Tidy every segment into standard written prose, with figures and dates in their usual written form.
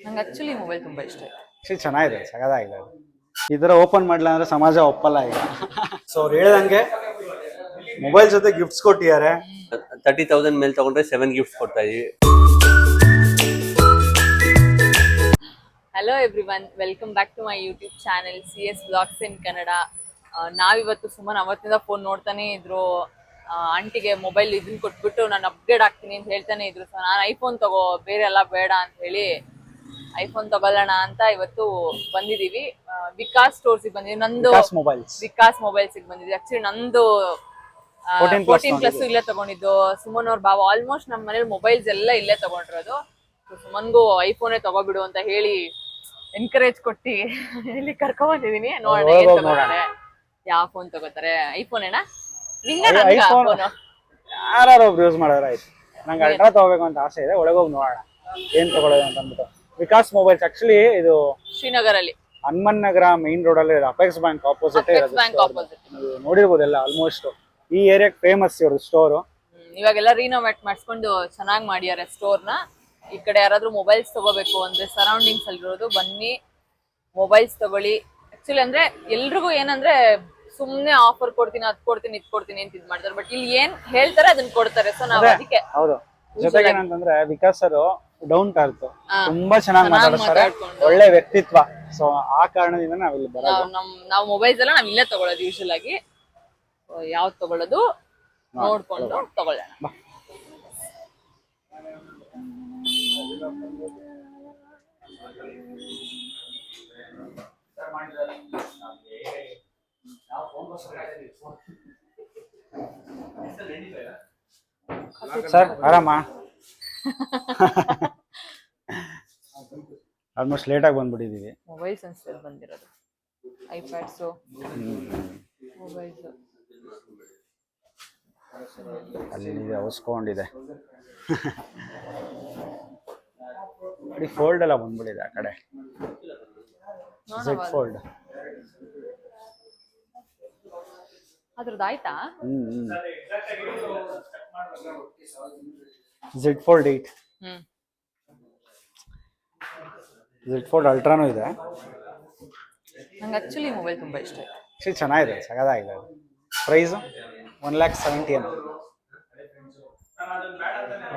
ನಂಗೆ actually mobile ತುಂಬಾ ಇಷ್ಟ ಆಯ್ತು. ಆಕ್ಚುಲಿ ಚೆನ್ನಾಗಿದೆ, ಸಗದಾಗಿದೆ. ಈ ಥರ ಓಪನ್ ಮಾಡಲ ಅಂದ್ರೆ ಸಮಾಜ ಒಪ್ಪಲ್ಲ ಈಗ. ಸೊ ಅವ್ರು ಹೇಳ್ದಂಗೆ ಮೊಬೈಲ್ ಜೊತೆ ಗಿಫ್ಟ್ಸ್ ಕೊಟ್ಟಿದ್ದಾರೆ. 30,000 ಮೇಲೆ ತಗೊಂಡ್ರೆ 7 ಗಿಫ್ಟ್ಸ್ ಕೊಡ್ತಾ ಇದೀವಿ. Hello everyone, welcome back to my YouTube channel CS blogs in Kannada. ನಾವಿವತ್ತು ಸುಮ್ಮನೆ ಅವತ್ತಿಂದ ಫೋನ್ ನೋಡ್ತಾನೆ ಇದ್ರು. ಆಂಟಿಗೆ ಮೊಬೈಲ್ ಇದನ್ನ ಕೊಟ್ಬಿಟ್ಟು ನಾನು ಅಪ್ಗ್ರೇಡ್ ಆಗ್ತೀನಿ ಅಂತ ಹೇಳ್ತಾನೆ ಇದ್ರು. ಸೊ ನಾನು ಐಫೋನ್ ತಗೋ, ಬೇರೆ ಎಲ್ಲ ಬೇಡ ಅಂತ ಹೇಳಿ ಐಫೋನ್ ತಗೊಳ್ಳೋಣ ಅಂತ ಇವತ್ತು ಬಂದಿದೀವಿ. ವಿಕಾಸ್ ಸ್ಟೋರ್ಸಿಗೆ ಬಂದಿದ್ದೀವಿ. ನಂದು ವಿಕಾಸ್ ಮೊಬೈಲ್ಸಿಗೆ ಬಂದಿದ್ದೀವಿ. ಆಕ್ಚುಲಿ ನಂದು 14+ ಇಲ್ಲೇ ತಗೊಂಡಿದ್ದು. ಸುಮನ್ ಅವ್ರ ಬಾವ ಆಲ್ಮೋಸ್ಟ್ ನಮ್ಮ ಮನೇಲಿ ಮೊಬೈಲ್ಸ್ ಎಲ್ಲ ಇಲ್ಲೇ ತಗೊಂಡಿರೋದು. ಸುಮನ್ಗೂ ಐಫೋನೇ ತಗೋಬಿಡು ಅಂತ ಹೇಳಿ ಎನ್ಕರೇಜ್ ಕೊಟ್ಟಿ ಇಲ್ಲಿ ಕರ್ಕೊಂಡ್ ಬಂದಿದೀನಿ. ನೋಡೋಣ ಏನ್ ತಗೋತಾರೆ, ಯಾವ ಫೋನ್ ತಗೋತಾರೆ. ಐಫೋನ್ ಏನಾ ಯಾರು ಒಬ್ರು ಯೂಸ್ ಮಾಡಿದ್ರೆ ಆಯ್ತು. ನಂಗೆ ಅಲ್ಟ್ರಾ ತಗೋಬೇಕು ಅಂತ ಆಸೆ ಇದೆ. ಒಳಗೋಗಿ ನೋಡೋಣ ಏನ್ ತಗೊಳ್ಳೋದು ಅಂತ ಅಂದ್ಬಿಟ್ಟು. ವಿಕಾಸ್ ಮೊಬೈಲ್ಸ್ ಆಕ್ಚುಲಿ ಇದು ಶ್ರೀನಗರಲ್ಲಿ, ಹನುಮನ್ ನಗರ ಮೈನ್ ರೋಡ್ ಅಲ್ಲಿ ಅಪೆಕ್ಸ್ ಬ್ಯಾಂಕ್ ಆಪೋಸಿಟ್ ನೋಡಿರ್ಬೋದೆಲ್ಲ. ಆಲ್ಮೋಸ್ಟ್ ಈ ಏರಿಯಾಕ್ ಫೇಮಸ್ ಇವ್ರ ಸ್ಟೋರ್. ಇವಾಗೆಲ್ಲ ರೀನೋವೇಟ್ ಮಾಡಿಸ್ಕೊಂಡು ಚೆನ್ನಾಗಿ ಮಾಡ್ಯಾರ ಸ್ಟೋರ್ ನ. ಈ ಕಡೆ ಯಾರಾದ್ರೂ ಮೊಬೈಲ್ಸ್ ತಗೋಬೇಕು ಅಂದ್ರೆ ಸರೌಂಡಿಂಗ್ಸ್ ಅಲ್ಲಿರೋದು ಬನ್ನಿ, ಮೊಬೈಲ್ಸ್ ತಗೊಳ್ಳಿ. ಆಕ್ಚುಲಿ ಅಂದ್ರೆ ಎಲ್ರಿಗೂ ಏನಂದ್ರೆ ಸುಮ್ನೆ ಆಫರ್ ಕೊಡ್ತೀನಿ, ಅದ್ ಕೊಡ್ತೀನಿ, ಇದ್ ಕೊಡ್ತೀನಿ ಅಂತ ಇದ್ ಮಾಡ್ತಾರೆ. ಬಟ್ ಇಲ್ಲಿ ಏನ್ ಹೇಳ್ತಾರೆ ಅದನ್ನ ಕೊಡ್ತಾರೆ. ಸೊ ನಾವು ಅದಕ್ಕೆ ಹೌದು. ಜೊತೆಗೆ ಏನಂತಂದ್ರೆ ವಿಕಾಸ್ ಅವರು ಡೌನ್ ಟು ಅರ್ತ್, ತುಂಬಾ ಚೆನ್ನಾಗಿ ಮಾತಾಡ್ತಾರೆ, ಒಳ್ಳೆ ವ್ಯಕ್ತಿತ್ವ. ಸೊ ಆ ಕಾರಣದಿಂದ ನಾವಿಲ್ಲಿ ಬರೋದು. ನಾವು ಮೊಬೈಲ್ಸ್ ಎಲ್ಲ ನಾವ್ ಇಲ್ಲೇ ತಗೊಳ್ಳೋದು ಯೂಶುವಲ್ ಆಗಿ. ಯಾವ್ದು ತಗೊಳ್ಳೋದು ನೋಡ್ಕೊಂಡು ತಗೊಳ್ಳೋಣ. ಸರ್ ಆರಾಮ? ಆಲ್ಮೋಸ್ಟ್ ಲೇಟ್ ಆಗಿ ಬಂದ್ಬಿಟ್ಟಿದೀವಿ. ಮೊಬೈಲ್ಸ್ ಅನ್ಸ್ತಾರೆ ಬಂದಿರೋದು. ಐಪ್ಯಾಡ್ಸ್, ಮೊಬೈಲ್ಸ್ ಅಲ್ಲಿ ಅವಸ್ಕೊಂಡಿದೆ. ನೋಡಿ ಫೋಲ್ಡ್ ಎಲ್ಲ ಬಂದ್ಬಿಟ್ಟಿದೆ ಆ ಕಡೆ. ಝೆಡ್ ಫೋಲ್ಡ್ ಅದ್ರದ್ದು ಆಯ್ತಾ? ಝೆಡ್ ಫೋಲ್ಡ್ 8, ಝೆಡ್ ಫೋಲ್ಡ್ ಅಲ್ಟ್ರಾನೂ ಇದೆ. ನಂಗೆ ಆಕ್ಚುಲಿ ಮೊಬೈಲ್ ತುಂಬಾ ಇಷ್ಟ ಆಯ್ತು. ಆಕ್ಚುಲಿ ಚೆನ್ನಾಗಿದೆ, ಸಗದಾಗಿದೆ. ಪ್ರೈಸ್ 1,70,000.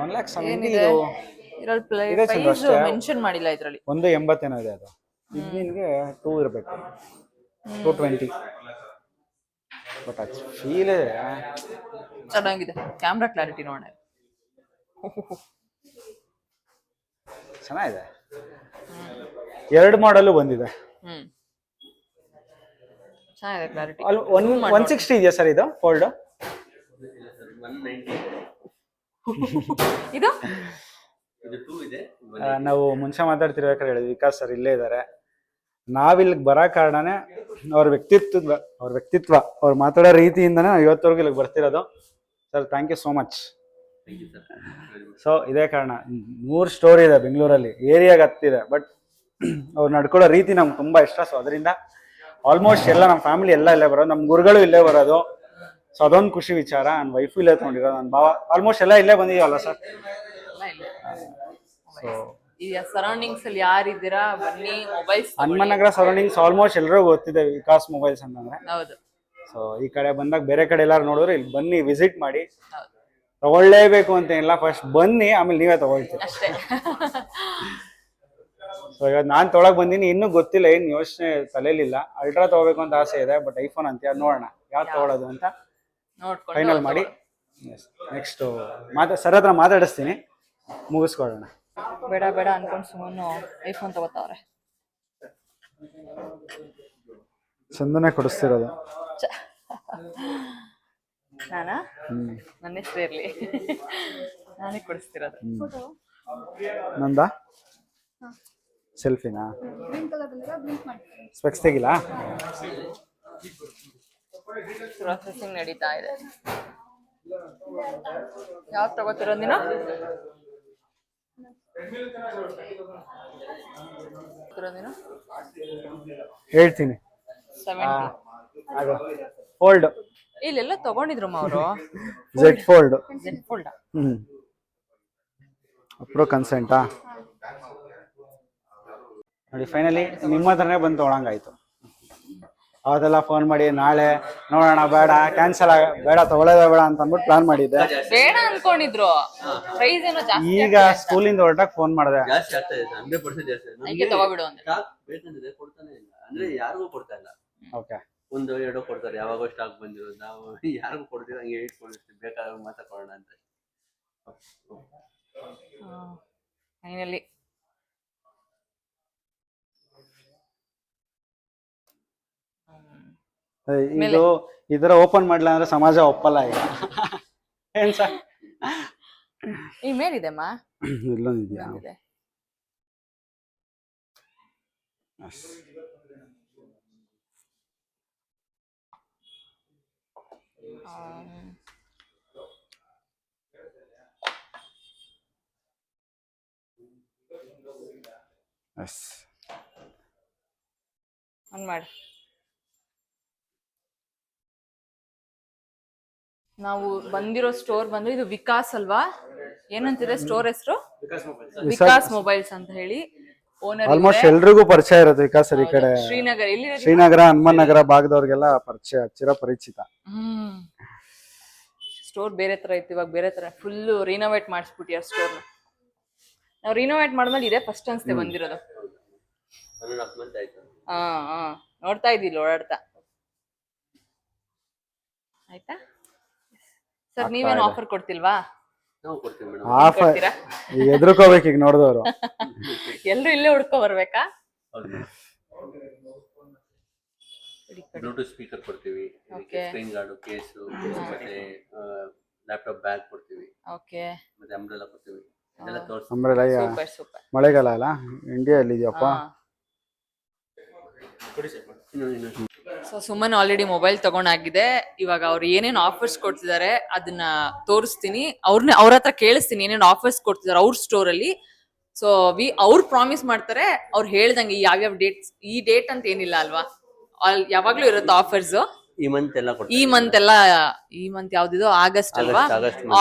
1,70,000 ಮೆನ್ಷನ್ ಮಾಡಿಲ್ಲ ಇದ್ರಲ್ಲಿ. 180 ಏನೋ ಇದೆ. ಅದು ನಿಮಗೆ 2 ಇರಬೇಕು, 220. ಬಟ್ ಅದು ಫೀಲ್ ಚೆನ್ನಾಗಿದೆ. ಕ್ಯಾಮ್ರಾ ಕ್ಲಾರಿಟಿ ನೋಡೋಣ, ಚೆನ್ನಾಗಿದೆ. 2 ಮಾಡಲು ಬಂದಿದೆ. ಚೆನ್ನಾಗಿದೆ ಕ್ಲಾರಿಟಿ. 160 ಇದೆಯಾ ಸರ್ ಇದು ಫೋಲ್ಡ್? ಇದು ನಾವು ಮುಂಚೆ ಮಾತಾಡ್ತಿರ್ಬೇಕಾದ್ರೆ ಹೇಳಿದ್ವಿ ವಿಕಾಸ್ ಸರ್ ಇಲ್ಲೇ ಇದ್ದಾರೆ. ನಾವಿಲ್ಲಿಗೆ ಬರೋ ಕಾರಣನೇ ಅವ್ರ ವ್ಯಕ್ತಿತ್ವ, ಅವ್ರು ಮಾತಾಡೋ ರೀತಿಯಿಂದನೇ ನಾವು ಇವತ್ತವರೆಗೂ ಇಲ್ಲಿಗೆ ಬರ್ತಿರೋದು. Sir thank you so much. So ಇದೇ ಕಾರಣ. 100 ಸ್ಟೋರ್ ಇದೆ ಬೆಂಗಳೂರಲ್ಲಿ, ಏರಿಯಾಗೆ ಹತ್ತಿದೆ. ಬಟ್ ಅವ್ರು ನಡ್ಕೊಳ್ಳೋ ರೀತಿ ನಮ್ಗೆ ತುಂಬಾ ಇಷ್ಟ. ಸೊ ಅದರಿಂದ ಆಲ್ಮೋಸ್ಟ್ ಎಲ್ಲ ನಮ್ಮ ಫ್ಯಾಮಿಲಿ ಎಲ್ಲ ಇಲ್ಲೇ ಬರೋದು, ನಮ್ಮ ಗುರುಗಳು ಇಲ್ಲೇ ಬರೋದು. ಸೊ ಅದೊಂದು ಖುಷಿ ವಿಚಾರ. ನನ್ನ ವೈಫು ಇಲ್ಲೇ ತಗೊಂಡಿರೋದು, ನನ್ನ ಭಾವ ಆಲ್ಮೋಸ್ಟ್ ಎಲ್ಲ ಇಲ್ಲೇ ಬಂದಿದೀವಲ್ಲ ಸರ್. ಸೊ ಈ ಸರೌಂಡಿಂಗ್ಸ್ ಅಲ್ಲಿ ಯಾರಿದ್ದೀರಾ ಬನ್ನಿ, ಮೊಬೈಲ್ಸ್. ಹನುಮನ್ ನಗರ ಸರೌಂಡಿಂಗ್ಸ್ ಆಲ್ಮೋಸ್ಟ್ ಎಲ್ಲರಿಗೂ ಗೊತ್ತಿದೆ ವಿಕಾಸ್ ಮೊಬೈಲ್ಸ್ ಅಂತಂದ್ರೆ. ಹೌದು. ಸೊ ಈ ಕಡೆ ಬಂದಾಗ ಬೇರೆ ಕಡೆ ಎಲ್ಲಾರು ನೋಡಿದ್ರೆ ಇಲ್ಲಿ ಬನ್ನಿ, ವಿಸಿಟ್ ಮಾಡಿ. ತಗೊಳ್ಳೇಬೇಕು ಅಂತ ಇಲ್ಲ, ಫಸ್ಟ್ ಬನ್ನಿ, ಆಮೇಲೆ ನೀವೇ ತಗೊಳ್ತೀರಿ ಅಷ್ಟೇ. ಸೊ ಇವತ್ತು ನಾನ್ ತೊಗೊಳಕ್ ಬಂದಿನಿ, ಇನ್ನೂ ಗೊತ್ತಿಲ್ಲ, ಏನ್ ಯೋಚನೆ ತಲೆಲಿಲ್ಲ. ಅಲ್ಟ್ರಾ ತಗೋಬೇಕು ಅಂತ ಆಸೆ ಇದೆ, ಬಟ್ ಐಫೋನ್ ಅಂತ ನೋಡೋಣ ಯಾವ್ದು ತಗೊಳ್ಳೋದು ಅಂತ ಫೈನಲ್ ಮಾಡಿ ನೆಕ್ಸ್ಟ್ ಸರ್ ಹತ್ರ ಮಾತಾಡಿಸ್ತೀನಿ, ಮುಗಿಸ್ಕೊಳ್ಳೋಣ. ಬೇಡ ಬೇಡ ಅನ್ಕೊಂಡು ಸುಮ್ಮನೆ ಐಫೋನ್ ತಗೋತಾವ್ರೆ. ಚಂದನೆ ಕೊಡಿಸ್ತಿರೋದು ನಾನಾ? ನನ್ನ ಹೆಸರು ಇರ್ಲಿ, ನಾನೇ ಕೊಡಿಸ್ತಿರೋದು. ನಂದ ಸೆಲ್ಫಿನಾ? ಸ್ಪೆಕ್ಸ್ ತೆಗಿಲ್ಲ? ಪ್ರೊಸೆಸಿಂಗ್ ನಡೀತಾ ಇದೆ. ಯಾವ್ದು ತಗೋತಿರೋದು ನೀನು? ಹೇಳ್ತೀನಿ. ಫೋಲ್ಡ್ ಇಲ್ಲೆಲ್ಲ ತಗೊಂಡಿದ್ರು ಅವರು. Z fold. Z fold. ಅಪ್ರೋ ಕನ್ಸೆಂಟಾ? ನೋಡಿ ಫೈನಲಿ ನಿಮ್ಮ ಹತ್ರನೇ ಬಂದು ತೊಗೊಳಂಗಾಯ್ತು. ಅವತ್ತೆಲ್ಲ ಫೋನ್ ಮಾಡಿ ನಾಳೆ ನೋಡೋಣ, ಬೇಡ ಕ್ಯಾನ್ಸಲ್ ಬೇಡ ತಗೊಳ್ಳೋದೇ ಬೇಡ ಅಂತ ಅಂದ್ಬಿಟ್ಟು ಪ್ಲಾನ್ ಮಾಡಿದ್ದೆ. ಬೇಡ ಅನ್ಕೊಂಡಿದ್ರು, ಪ್ರೈಸ್ ಏನೋ ಜಾಸ್ತಿ ಈಗ ಸ್ಕೂಲಿಂದ ಹೊರಟಾಗ ಫೋನ್ ಮಾಡಿದೆ, ಜಾಸ್ತಿ ಆಗ್ತಾ ಇದೆ, 100% ಜಾಸ್ತಿ ಇದೆ. ಅದಕ್ಕೆ ತಗೋಬಿಡು ಅಂತ. ಸ್ಟಾಕ್ ಬೇಕಂದ್ರೆ ಕೊಡ್ತಾನೆ ಇಲ್ಲ, ಅಂದ್ರೆ ಯಾರಿಗೂ ಕೊಡ್ತಾ ಇಲ್ಲ. ಓಕೆ ಒಂದು ಎರಡು ಕೊಡ್ತಾರೆ, ಯಾವಾಗೋ ಸ್ಟಾಕ್ ಬಂದಿರೋದು. ನಾವು ಯಾರಿಗೂ ಕೊಡ್ತೀವಿ, ಹಂಗೆ ಇಟ್ಕೊಂಡಿರ್ತೀವಿ, ಬೇಕಾದಾಗ ಮಾತ್ರ ಕೊಡೋಣ ಅಂತ. ಫೈನಲಿ ಇದು ಈ ತರ ಓಪನ್ ಮಾಡ್ಲಾ ಅಂದ್ರೆ ಸಮಾಜ ಒಪ್ಪಲ್ಲ ಈಗ. ಏನ್ ಸರ್ ಈ ಮೇಲಿದೆಮ್ಮ, ಇಲ್ಲೊಂದಿದ್ಯಾ? ಇಲ್ಲೊಂದಿದೆ. ಆನ್ ಮಾಡಿ. ನಾವು ಬಂದಿರೋ ಸ್ಟೋರ್ ಬಂದು ಇದು ವಿಕಾಸ್ ಅಲ್ವಾ? ಏನಂತಿದೆ ಸ್ಟೋರ್ ಹೆಸರು? ವಿಕಾಸ್ ಮೊಬೈಲ್ಸ್ ಅಂತ ಹೇಳಿ. ಓನರ್ ಆಲ್ಮೋಸ್ಟ್ ಎಲ್ರಿಗೂ ಪರಿಚಯ ಇರುತ್ತೆ ವಿಕಾಸ್ ಸರ್. ಈ ಕಡೆ ಶ್ರೀನಗರ, ಇಲ್ಲಿ ಶ್ರೀನಗರ, ಹನುಮನ್ ನಗರ ಭಾಗದವ್ರಿಗೆಲ್ಲ ಪರಿಚಯ, ಚಿರಪರಿಚಿತ. ಸ್ಟೋರ್ ಬೇರೆ ತರ ಇತ್ತು, ಇವಾಗ ಬೇರೆ ತರ ಫುಲ್ ರಿನೋವೇಟ್ ಮಾಡಿಸ್ಬಿಟ್ಟಿಯ ಸ್ಟೋರ್. ನಾವು ರಿನೋವೇಟ್ ಮಾಡಿದ್ಮೇಲೆ ಇದೆ ಫಸ್ಟ್ ಅನ್ಸ್ತೆ ಬಂದಿರೋದು. 1.5 month ಆಯ್ತು. ಹಾ ನೋಡ್ತಾ ಇದ್ದಿಲ್ಲ, ಓಡಾಡ್ತಾ. ಆಯ್ತಾ ಸರ್? ನೀವೇನು ಆಫರ್ ಕೊಡ್ತಿಲ್ವಾ? ನಾವು ಕೊಡ್ತೀವಿ ಮೇಡಮ್. ಆಫರ್ ಎದ್ರುಕೋಬೇಕು ಈಗ ನೋಡಿದವರು. ಎಲ್ರು ಇಲ್ಲೇ ಹುಡ್ಕೊ ಬರ್ಬೇಕಾ? ಬ್ಲೂಟೂತ್ ಸ್ಪೀಕರ್ ಕೊಡ್ತೀವಿ, ಸ್ಕ್ರೀನ್ ಗಾರ್ಡ್, ಕೇಸು, ಮತ್ತೆ ಲ್ಯಾಪ್ಟಾಪ್ ಬ್ಯಾಗ್ ಕೊಡ್ತೀವಿ. ಓಕೆ, ಮತ್ತೆ ಅಂಬ್ರೆಲಾ ಕೊಡ್ತೀವಿ. ಇದೆಲ್ಲ ತೋರಿಸಿ. Umbrella super super. ಮಳೆಗಾಲ ಅಲ್ಲ, ಇಂಡಿಯಾದಲ್ಲಿ ಇದೆಯಪ್ಪ. ಸೊ ಸುಮನ್ ಆಲ್ರೆಡಿ ಮೊಬೈಲ್ ತಗೊಂಡಾಗಿದೆ. ಇವಾಗ ಅವ್ರು ಏನೇನು ಆಫರ್ಸ್ ಕೊಡ್ತಿದ್ದಾರೆ ಅದನ್ನ ತೋರಿಸ್ತೀನಿ. ಅವ್ರ ಹತ್ರ ಕೇಳಿಸ್ತೀನಿ ಏನೇನು ಆಫರ್ಸ್ ಕೊಡ್ತಿದ್ದಾರೆ ಅವ್ರ ಸ್ಟೋರ್ ಅಲ್ಲಿ. ಸೊ ಅವ್ರು ಪ್ರಾಮಿಸ್ ಮಾಡ್ತಾರೆ, ಅವ್ರು ಹೇಳ್ದಂಗೆ ಯಾವ್ಯಾವ ಡೇಟ್ಸ್, ಈ ಡೇಟ್ ಅಂತ ಏನಿಲ್ಲ ಅಲ್ವಾ, ಯಾವಾಗ್ಲೂ ಇರುತ್ತೆ ಆಫರ್ಸ್. ಈ ಮಂತ್ ಎಲ್ಲ ಕೊಡ್ತೀವಿ. ಈ ಮಂತ್ ಯಾವ್ದಿದು? ಆಗಸ್ಟ್ ಅಲ್ವಾ?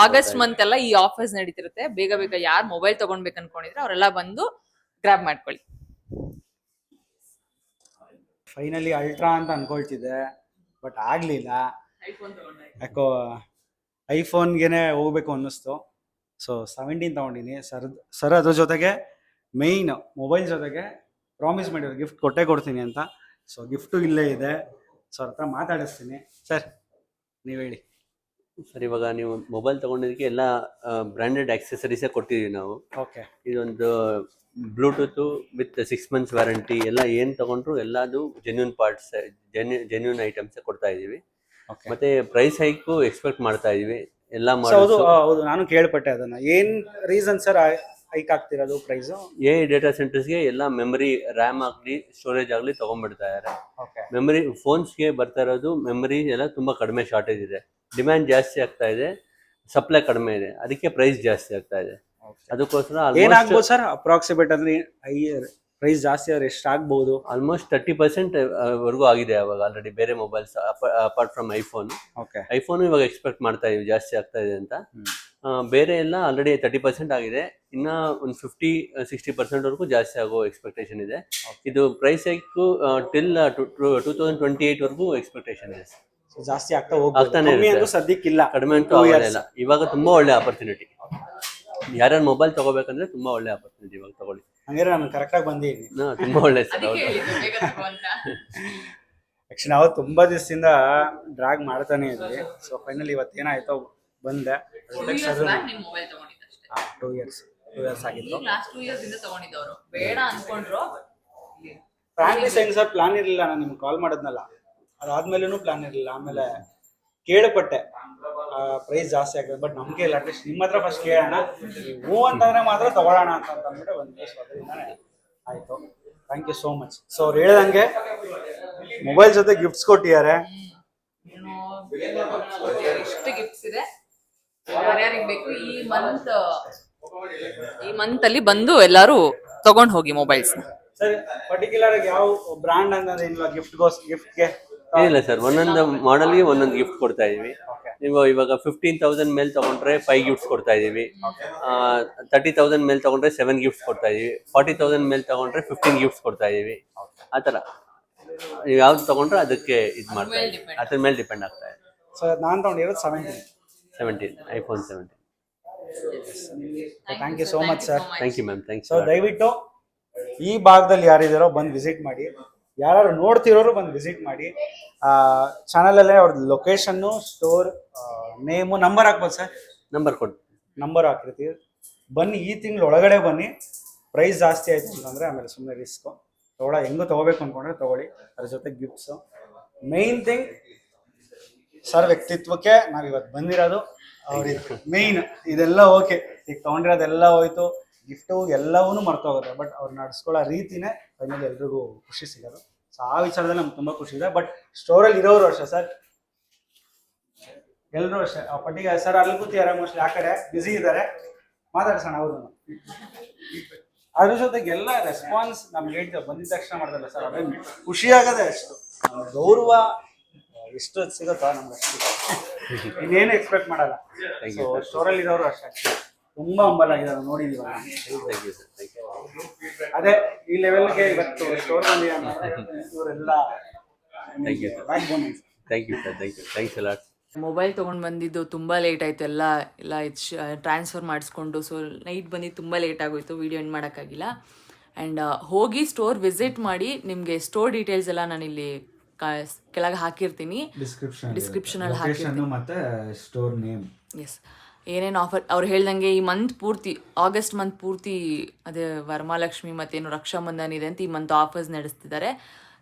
ಆಗಸ್ಟ್ ಮಂತ್ ಎಲ್ಲ ಈ ಆಫರ್ಸ್ ನಡೀತಿರುತ್ತೆ. ಬೇಗ ಬೇಗ ಯಾರು ಮೊಬೈಲ್ ತಗೊಂಡ್ಬೇಕು ಅನ್ಕೊಂಡಿದ್ರೆ ಅವರೆಲ್ಲ ಬಂದು ಗ್ರಾಬ್ ಮಾಡ್ಕೊಳ್ಳಿ. ಫೈನಲಿ ಅಲ್ಟ್ರಾ ಅಂತ ಅನ್ಕೊಳ್ತಿದ್ದೆ, ಬಟ್ ಆಗ್ಲಿಲ್ಲ. ಯಾಕೋ ಐಫೋನ್ಗೆನೆ ಹೋಗ್ಬೇಕು ಅನ್ನಿಸ್ತು. ಸೊ 17 ತಗೊಂಡಿನಿ. ಸರ್ ಅದ್ರ ಜೊತೆಗೆ ಮೇಯ್ನ್ ಮೊಬೈಲ್ ಜೊತೆಗೆ ಪ್ರಾಮಿಸ್ ಮಾಡಿದ್ರು ಗಿಫ್ಟ್ ಕೊಟ್ಟೇ ಕೊಡ್ತೀನಿ ಅಂತ. ಸೊ ಗಿಫ್ಟು ಇಲ್ಲೇ ಇದೆ. ಸೊ ಅವ್ರ ಹತ್ರ ಮಾತಾಡಿಸ್ತೀನಿ. ಸರ್ ನೀವು ಹೇಳಿ. ಸರ್, ಇವಾಗ ನೀವು ಮೊಬೈಲ್ ತಗೊಂಡಿದ್ದಕ್ಕೆ ಎಲ್ಲ ಬ್ರ್ಯಾಂಡೆಡ್ ಆಕ್ಸೆಸರೀಸೇ ಕೊಟ್ಟಿದ್ದೀವಿ ನಾವು. ಓಕೆ. ಇದೊಂದು ಬ್ಲೂಟೂತ್ ವಿತ್ 6 months ವ್ಯಾರಂಟಿ, ಎಲ್ಲ ಏನು ತಗೊಂಡ್ರು ಎಲ್ಲದು ಜೆನ್ಯೂನ್ ಪಾರ್ಟ್ಸ್, ಜೆನ್ಯೂನ್ ಐಟಮ್ಸ್ ಕೊಡ್ತಾ ಇದೀವಿ. ಮತ್ತೆ ಪ್ರೈಸ್ ಹೈಕು ಎಕ್ಸ್ಪೆಕ್ಟ್ ಮಾಡ್ತಾ ಇದೀವಿ ಎಲ್ಲ ಹೌದು ಹೌದು, ನಾನು ಕೇಳ್ಪಟ್ಟೆ ಅದನ್ನ. ಏನ್ ರೀಸನ್ ಸರ್ ಹೈಕ್ ಆಗ್ತಿರೋದು ಪ್ರೈಸ್? ಡೇಟಾ ಸೆಂಟರ್ಸ್ಗೆ ಎಲ್ಲ ಮೆಮರಿ, ರ್ಯಾಮ್ ಆಗಲಿ ಸ್ಟೋರೇಜ್ ಆಗಲಿ ತಗೊಂಡ್ಬಿಡ್ತಾ ಇದ್ದಾರೆ. ಓಕೆ. ಮೆಮರಿ ಫೋನ್ಸ್ಗೆ ಬರ್ತಾ ಇರೋದು ಮೆಮರಿ ಎಲ್ಲ ತುಂಬಾ ಕಡಿಮೆ ಶಾರ್ಟೇಜ್ ಇದೆ. ಡಿಮ್ಯಾಂಡ್ ಜಾಸ್ತಿ ಆಗ್ತಾ ಇದೆ, ಸಪ್ಲೈ ಕಡಿಮೆ ಇದೆ, ಅದಕ್ಕೆ ಪ್ರೈಸ್ ಜಾಸ್ತಿ ಆಗ್ತಾ ಇದೆ. ಅದಕ್ಕೋಸ್ಕರ ಏನಾಗ್ಬೋದು ಸರ್ ಅಪ್ರಾಕ್ಸಿಮೇಟ್ ಅಂದ್ರೆ ಪ್ರೈಸ್ ಜಾಸ್ತಿ ಆದ್ರೆ ಎಷ್ಟು ಆಗ್ಬಹುದು? ಆಲ್ಮೋಸ್ಟ್ 30% ವರೆಗೂ ಆಗಿದೆ ಅವಾಗ ಆಲ್ರೆಡಿ ಬೇರೆ mobiles apart from iPhone. IPhone ಇವಾಗ ಎಕ್ಸ್ಪೆಕ್ಟ್ ಮಾಡ್ತಾ ಇದೀವಿ ಜಾಸ್ತಿ ಆಗ್ತಾ ಇದೆ ಅಂತ. ಬೇರೆ ಎಲ್ಲ ಆಲ್ರೆಡಿ 30% ಆಗಿದೆ. ಇನ್ನ ಒಂದು 50-60% ವರೆಗೂ ಜಾಸ್ತಿ ಆಗೋ ಎಕ್ಸ್ಪೆಕ್ಟೇಷನ್ ಇದೆ. ಇದು ಪ್ರೈಸ್ ಹೈಕ್ ಟಿಲ್ 2028 ವರೆಗೂ ಎಕ್ಸ್ಪೆಕ್ಟೇಷನ್ ಇದೆ. ಜಾಸ್ತಿ ಆಗ್ತಾನೆ ಸದ್ಯಕ್ಕಿಲ್ಲ, ಕಡಿಮೆ ಅಂತೂ ಇಲ್ಲ. ಇವಾಗ ತುಂಬಾ ಒಳ್ಳೆ ಆಪರ್ಚುನಿಟಿ. ಯಾರ್ಯಾರು ಮೊಬೈಲ್ ತಗೋಬೇಕಂದ್ರೆ ತುಂಬಾ ಒಳ್ಳೆ ಆಪರ್ಚುನಿಟಿ ಇವಾಗ ತಗೊಳ್ಳಿ. ಹಂಗಾರೆ ನಾನು ಕರೆಕ್ಟ್ ಆಗಿ ಬಂದಿದ್ದೀನಿ. ತುಂಬಾ ಒಳ್ಳೆ ಸರ್. ಆಕ್ಚುಲಿ ನಾವು ತುಂಬಾ ದಿವಸದಿಂದ ಡ್ರಾಗ್ ಮಾಡ್ತಾನೆ ಇದ್ವಿ. ಸೊ ಫೈನಲಿ ಇವತ್ತೇನಾಯ್ತೋ ಬಂದೆ. 2 ಇಯರ್ಸ್ ಆಗಿತ್ತು. ಬೇಡ ಅನ್ಕೊಂಡ್ರು. ಫ್ಯಾಮಿಲಿ ಸೈನ್ಸ್ ಸರ್ ಪ್ಲಾನ್ ಇರಲಿಲ್ಲ. ನಾನು ನಿಮ್ಗೆ ಕಾಲ್ ಮಾಡಿದ್ನಲ್ಲ, ಅದಾದ್ಮೇಲೂ ಪ್ಲಾನ್ ಇರಲಿಲ್ಲ. ಆಮೇಲೆ ಕೇಳಪಟ್ಟೆ ಪ್ರೈಸ್ ಜಾಸ್ತಿ ಆಗ್ತದೆ, ಬಟ್ ನಮ್ಗೆ ಇಲ್ಲ. ಅಟ್ಲೀಸ್ಟ್ ನಿಮ್ಮ ಹತ್ರ ಫಸ್ಟ್ ಕೇಳೋಣ, ಹ್ಞೂ ಅಂತಂದ್ರೆ ಮಾತ್ರ ತಗೊಳ್ಳೋಣ ಅಂತ ಅಂದ್ಬಿಟ್ಟು ಬಂದ್ವಿ. ಸೊ ಅದರಿಂದಾನೆ ಆಯ್ತು. Thank you so much. So ಅವ್ರು ಹೇಳ್ದಂಗೆ ಮೊಬೈಲ್ ಜೊತೆ ಗಿಫ್ಟ್ಸ್ ಕೊಟ್ಟಿದ್ದಾರೆ. ಎಷ್ಟು ಗಿಫ್ಟ್ಸ್ ಇದೆ, ಯಾರ್ಯಾರಿಗೆ ಬೇಕು ಈ ಮಂತ್ ಅಲ್ಲಿ ಬಂದು ಎಲ್ಲಾರು ತಗೊಂಡ್ ಹೋಗಿ ಮೊಬೈಲ್ಸ್. ಸರ್ ಪರ್ಟಿಕ್ಯುಲರ್ ಆಗಿ ಯಾವ ಬ್ರಾಂಡ್ ಅನ್ನೋದು ಇಲ್ಲ ಗಿಫ್ಟ್ಗೆ? ಏನಿಲ್ಲ ಸರ್, ಒಂದೊಂದು ಮಾಡೆಲ್ಗೆ ಒಂದೊಂದು ಗಿಫ್ಟ್ ಕೊಡ್ತಾ ಇದೀವಿ. ನೀವು ಇವಾಗ 15,000 ಮೇಲೆ ತಗೊಂಡ್ರೆ 5 ಗಿಫ್ಟ್ಸ್ ಕೊಡ್ತಾ ಇದೀವಿ. 30,000 ಮೇಲೆ ತಗೊಂಡ್ರೆ 7 ಗಿಫ್ಟ್ಸ್ ಕೊಡ್ತಾ ಇದೀವಿ. 40,000 ಮೇಲೆ ತಗೊಂಡ್ರೆ 15 ಗಿಫ್ಟ್ಸ್ ಕೊಡ್ತಾ ಇದೀವಿ. ಆ ಥರ ನೀವು ಯಾವ್ದು ತಗೊಂಡ್ರೆ ಅದಕ್ಕೆ ಇದು ಮಾಡ್ತಾ ಇದೀವಿ, ಅದ್ರ ಮೇಲೆ ಡಿಪೆಂಡ್ ಆಗ್ತಾ ಇದೆ. ಸೊ ನಾನು ತಗೊಂಡಿರೋದು 17 iPhone 17. Thank you so much sir. Thank you ma'am, thanks. So ದಯವಿಟ್ಟು ಈ ಭಾಗದಲ್ಲಿ ಯಾರಿದ್ದಾರೋ ಬಂದು ವಿಸಿಟ್ ಮಾಡಿ, ಯಾರು ನೋಡ್ತಿರೋರು ಬಂದು ವಿಸಿಟ್ ಮಾಡಿ. ಚಾನಲಲ್ಲೇ ಅವ್ರದ್ದು ಲೊಕೇಶನ್ನು, ಸ್ಟೋರ್ ನೇಮು, ನಂಬರ್ ಹಾಕ್ಬೋದು ಸರ್. ನಂಬರ್ ಹಾಕಿರ್ತೀವಿ. ಬನ್ನಿ, ಈ ತಿಂಗಳು ಒಳಗಡೆ ಬನ್ನಿ. ಪ್ರೈಸ್ ಜಾಸ್ತಿ ಆಯ್ತು ಅಂತಂದರೆ ಆಮೇಲೆ ಸುಮ್ಮನೆ ರಿಸ್ಕು. ಹೆಂಗೂ ತೊಗೋಬೇಕು ಅಂದ್ಕೊಂಡ್ರೆ ತೊಗೊಳ್ಳಿ, ಅದ್ರ ಜೊತೆ ಗಿಫ್ಟ್ಸು. ಮೇಯ್ನ್ ಥಿಂಗ್ ಸರ್ ವ್ಯಕ್ತಿತ್ವಕ್ಕೆ ನಾವಿವತ್ತು ಬಂದಿರೋದು. ಅವ್ರಿಗೆ ಮೇಯ್ನ್ ಇದೆಲ್ಲ ಓಕೆ, ಈಗ ತೊಗೊಂಡಿರೋದೆಲ್ಲ ಹೋಯ್ತು, ಗಿಫ್ಟು ಎಲ್ಲವೂ ಮರ್ತೋಗುತ್ತೆ. ಬಟ್ ಅವ್ರು ನಡೆಸ್ಕೊಳ್ಳೋ ರೀತಿನೇ ಫೈನಲಿ ಎಲ್ರಿಗೂ ಖುಷಿ ಸಿಗೋದು. ಸೊ ಆ ವಿಚಾರದಲ್ಲಿ ನಮ್ಗೆ ತುಂಬ ಖುಷಿ ಇದೆ. ಬಟ್ ಸ್ಟೋರಲ್ಲಿ ಇರೋರು ಅಷ್ಟೇ ಸರ್, ಎಲ್ಲರೂ ಅಷ್ಟೇ. ಆ ಪಟ್ಟಿಗೆ ಸರ್ ಅಲ್ಲಿ ಕೂತಿದ್ದಾರೆ, ಮೋಸ್ಟ್ಲಿ ಆ ಕಡೆ ಬ್ಯುಸಿ ಇದ್ದಾರೆ, ಮಾತಾಡ್ಸೋಣ ಅವರು. ಅದ್ರ ಜೊತೆಗೆ ಎಲ್ಲ ರೆಸ್ಪಾನ್ಸ್ ನಮ್ಗೆ ಹೇಳ್ತೀವಿ ಬಂದಿದ ತಕ್ಷಣ ಮಾಡ್ದಲ್ಲ ಸರ್, ಅದೇ ಖುಷಿ ಆಗದೆ. ಅಷ್ಟು ಗೌರವ ಎಷ್ಟು ಸಿಗುತ್ತೋ ನಮ್ಗೆ ಅಷ್ಟು, ಇನ್ನೇನು ಎಕ್ಸ್ಪೆಕ್ಟ್ ಮಾಡಲ್ಲ. ಸೊ ಸ್ಟೋರಲ್ಲಿ ಇರೋರು ಅಷ್ಟೇ ತುಂಬಾ ಹಂಬಲ್ ಆಗಿದ್ದಾರೆ, ನೋಡಿದೀವ. ಅದೇ ಈ ಲೆವೆಲ್ಗೆ ಇವತ್ತು ಸ್ಟೋರ್ ಇವರೆಲ್ಲ ಮೊಬೈಲ್ ತೊಗೊಂಡು ಬಂದಿದ್ದು ತುಂಬ ಲೇಟ್ ಆಯಿತು. ಎಲ್ಲ ಟ್ರಾನ್ಸ್ಫರ್ ಮಾಡಿಸ್ಕೊಂಡು, ಸೊ ನೈಟ್ ಬಂದಿದ್ದು ತುಂಬ ಲೇಟ್ ಆಗೋಯ್ತು, ವೀಡಿಯೋ ಎಂಡ್ ಮಾಡೋಕ್ಕಾಗಿಲ್ಲ. ಆ್ಯಂಡ್ ಹೋಗಿ ಸ್ಟೋರ್ ವಿಸಿಟ್ ಮಾಡಿ. ನಿಮಗೆ ಸ್ಟೋರ್ ಡೀಟೇಲ್ಸ್ ಎಲ್ಲ ನಾನಿಲ್ಲಿ ಕೆಳಗೆ ಹಾಕಿರ್ತೀನಿ, ಡಿಸ್ಕ್ರಿಪ್ಷನಲ್ಲಿ ಹಾಕಿರ್ತೀನಿ, ಮತ್ತೆ ಸ್ಟೋರ್ ನೇಮ್. ಎಸ್, ಏನೇನು ಆಫರ್ ಅವ್ರು ಹೇಳ್ದಂಗೆ ಈ ಮಂತ್ ಪೂರ್ತಿ, ಆಗಸ್ಟ್ ಮಂತ್ ಪೂರ್ತಿ ಅದೇ ವರಮಹಾಲಕ್ಷ್ಮಿ ಮತ್ತೇನು ರಕ್ಷಾಬಂಧನ ಇದೆ ಅಂತ ಈ ಮಂತ್ ಆಫರ್ಸ್ ನಡೆಸ್ತಿದ್ದಾರೆ.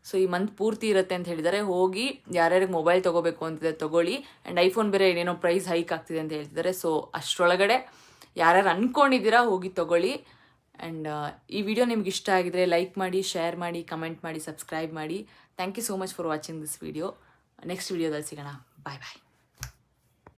ಸೊ ಈ ಮಂತ್ ಪೂರ್ತಿ ಇರುತ್ತೆ ಅಂತ ಹೇಳಿದ್ದಾರೆ. ಹೋಗಿ ಯಾರ್ಯಾರಿಗೆ ಮೊಬೈಲ್ ತೊಗೋಬೇಕು ಅಂತಿದೆ ತೊಗೊಳ್ಳಿ. ಆ್ಯಂಡ್ ಐಫೋನ್ ಬೇರೆ ಏನೇನೋ ಪ್ರೈಸ್ ಹೈಕ್ ಆಗ್ತಿದೆ ಅಂತ ಹೇಳ್ತಿದ್ದಾರೆ. ಸೊ ಅಷ್ಟರೊಳಗಡೆ ಯಾರ್ಯಾರು ಅಂದ್ಕೊಂಡಿದ್ದೀರಾ ಹೋಗಿ ತೊಗೊಳ್ಳಿ. ಆ್ಯಂಡ್ ಈ ವಿಡಿಯೋ ನಿಮ್ಗೆ ಇಷ್ಟ ಆಗಿದ್ರೆ ಲೈಕ್ ಮಾಡಿ, ಶೇರ್ ಮಾಡಿ, ಕಮೆಂಟ್ ಮಾಡಿ, ಸಬ್ಸ್ಕ್ರೈಬ್ ಮಾಡಿ. Thank you so much for watching this video. Next ವಿಡಿಯೋದಲ್ಲಿ ಸಿಗೋಣ. ಬಾಯ್ ಬಾಯ್.